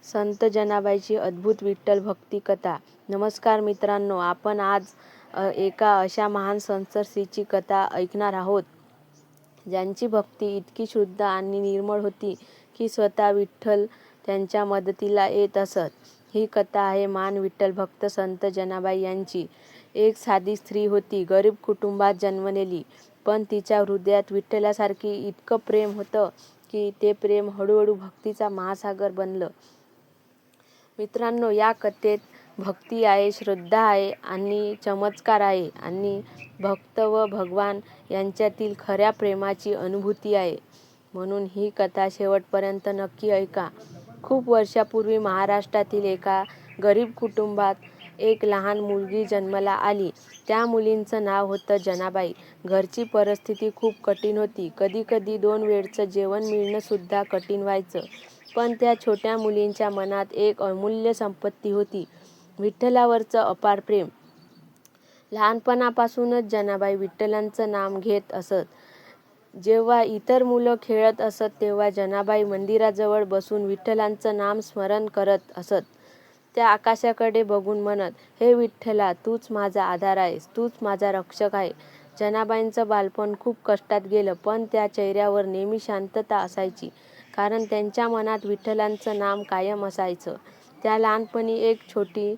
संत जनाबाईची अद्भुत विठ्ठल भक्ती कथा. नमस्कार मित्रांनो, आपण आज एका अशा महान संत स्त्रीची कथा ऐकणार आहोत ज्यांची भक्ती इतकी शुद्ध आणि निर्मळ होती की स्वतः विठ्ठल त्यांच्या मदतीला येत असत. ही कथा आहे महान विठ्ठल भक्त संत जनाबाई यांची. एक साधी स्त्री होती, गरीब कुटुंबात जन्मलेली, पण तिच्या हृदयात विठ्ठलासारखी इतकं प्रेम होतं की ते प्रेम हळूहळू भक्तीचा महासागर बनलं. मित्रांनो, या कथेत भक्ती आहे, श्रद्धा आहे आणि चमत्कार आहे आणि भक्त व भगवान यांच्यातील खऱ्या प्रेमाची अनुभूती आहे. म्हणून ही कथा शेवटपर्यंत नक्की ऐका. खूप वर्षापूर्वी महाराष्ट्रातील एका गरीब कुटुंबात एक लहान मुलगी जन्माला आली. त्या मुलीचं नाव होतं जनाबाई. घरची परिस्थिती खूप कठीण होती. कधीकधी 2 वेळचं जेवण मिळणं सुद्धा कठीण व्हायचं. पण त्या छोट्या मुलीच्या मनात एक अमूल्य संपत्ती होती, विठ्ठलावरचं अपार प्रेम. लहानपणापासूनच जनाबाई विठ्ठलाचं नाम घेत असत. जेव्हा इतर मुलं खेळत असत तेव्हा जनाबाई मंदिराजवळ बसून विठ्ठलाचं नाम स्मरण करत असत. त्या आकाशाकडे बघून म्हणत, "हे विठ्ठला, तूच माझा आधार आहेस, तूच माझा रक्षक आहे." जनाबाईंचं बालपण खूप कष्टात गेलं, पण त्या चेहऱ्यावर नेहमी शांतता असायची, कारण त्यांच्या मनात विठ्ठलाचं नाम कायम असायचं. त्या लहानपणी एक छोटी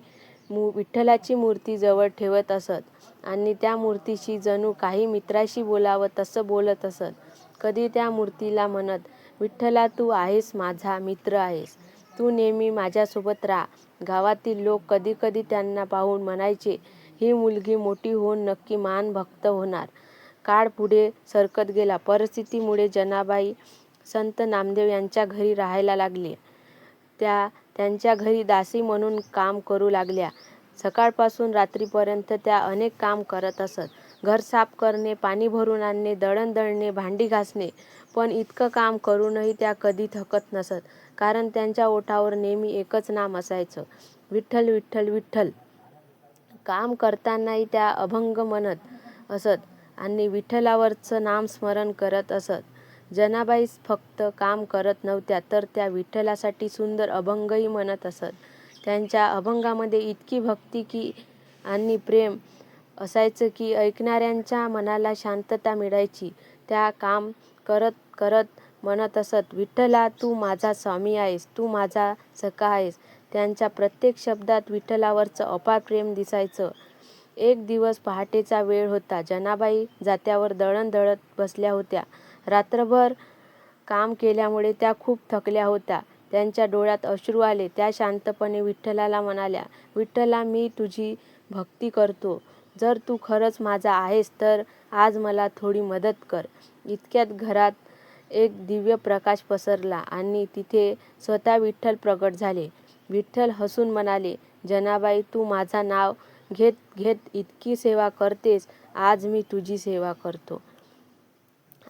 विठ्ठलाची मूर्ती जवळ ठेवत असत आणि त्या मूर्तीशी जणू काही मित्राशी बोलावं तसं बोलत असत. कधी त्या मूर्तीला म्हणत, "विठ्ठला, तू आहेस माझा मित्र आहेस, तू नेहमी माझ्यासोबत राहा." गावातील लोक कधीकधी त्यांना पाहून म्हणायचे, "ही मुलगी मोठी होऊन नक्की महान भक्त होणार." काळ पुढे सरकत गेला. परिस्थितीमुळे जनाबाई संत नामदेव यांच्या घरी राहायला लागल्या. त्या त्यांच्या घरी दासी म्हणून काम करू लागल्या. सकाळपासून रात्रीपर्यंत त्या अनेक काम करत असत. घर साफ करणे, पाणी भरून आणणे, दळण दळणे, भांडी घासणे. पण इतकं काम करूनही त्या कधी थकत नसत, कारण त्यांच्या ओठावर नेहमी एकच नाम असायचं, विठ्ठल विठ्ठल विठ्ठल. काम करतानाही त्या अभंग म्हणत असत आणि विठ्ठलावरचं नाम स्मरण करत असत. जनाबाई फक्त काम करत नव्हत्या, तर त्या विठ्ठलासाठी सुंदर अभंगही म्हणत असत. त्यांच्या अभंगामध्ये इतकी भक्ती आणि प्रेम असायचं की ऐकणाऱ्यांच्या मनाला शांतता मिळायची. त्या काम करत करत म्हणत असत, "विठ्ठला, तू माझा स्वामी आहेस, तू माझा सखा आहेस." त्यांच्या प्रत्येक शब्दात विठ्ठलावरचं अपार प्रेम दिसायचं. एक दिवस पहाटेचा वेळ होता. जनाबाई जात्यावर दळण दळत बसल्या होत्या. रात्रभर काम केल्यामुळे त्या खूप थकल्या होत्या. त्यांच्या डोळ्यात अश्रू आले. त्या शांतपणे विठ्ठलाला म्हणाल्या, "विठ्ठला, मी तुझी भक्ती करतो. जर तू खरंच माझा आहेस तर आज मला थोडी मदत कर." इतक्यात घरात एक दिव्य प्रकाश पसरला आणि तिथे स्वतः विठ्ठल प्रगट झाले. विठ्ठल हसून म्हणाले, "जनाबाई, तू माझं नाव घेत घेत इतकी सेवा करतेस, आज मी तुझी सेवा करतो."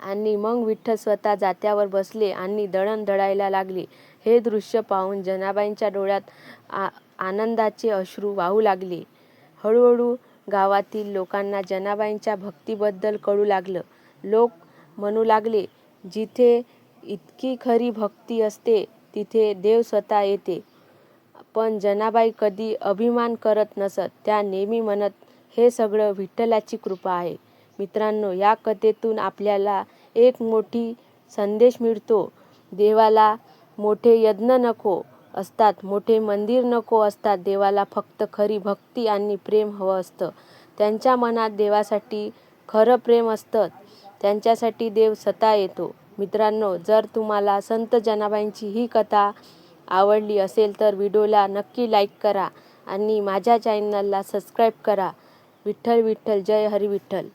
आणि मग विठ्ठल स्वतः जात्यावर बसले आणि दळण दळायला लागले. हे दृश्य पाहून जनाबाईंच्या डोळ्यात आनंदाचे अश्रू वाहू लागले. हळूहळू गावातील लोकांना जनाबाईंच्या भक्तीबद्दल कळू लागलं. लोक म्हणू लागले, "जिथे इतकी खरी भक्ती असते तिथे देव स्वतः येते." पण जनाबाई कधी अभिमान करत नसत. त्या नेहमी म्हणत, "हे सगळं विठ्ठलाची कृपा आहे." मित्रांनो, या कथेतून आपल्याला एक मोठी संदेश मिळतो. देवाला मोठे यज्ञ नको असतात, मोठे मंदिर नको असतात. देवाला फक्त खरी भक्ती आणि प्रेम हवं असतं. त्यांच्या मनात देवासाठी खरं प्रेम असतं, त्यांच्यासाठी देव स्वतः येतो. मित्रांनो, जर तुम्हाला संत जनाबाईंची ही कथा आवडली असेल तर व्हिडिओला नक्की लाईक करा आणि माझ्या चॅनलला सबस्क्राईब करा. विठ्ठल विठ्ठल, जय हरी विठ्ठल.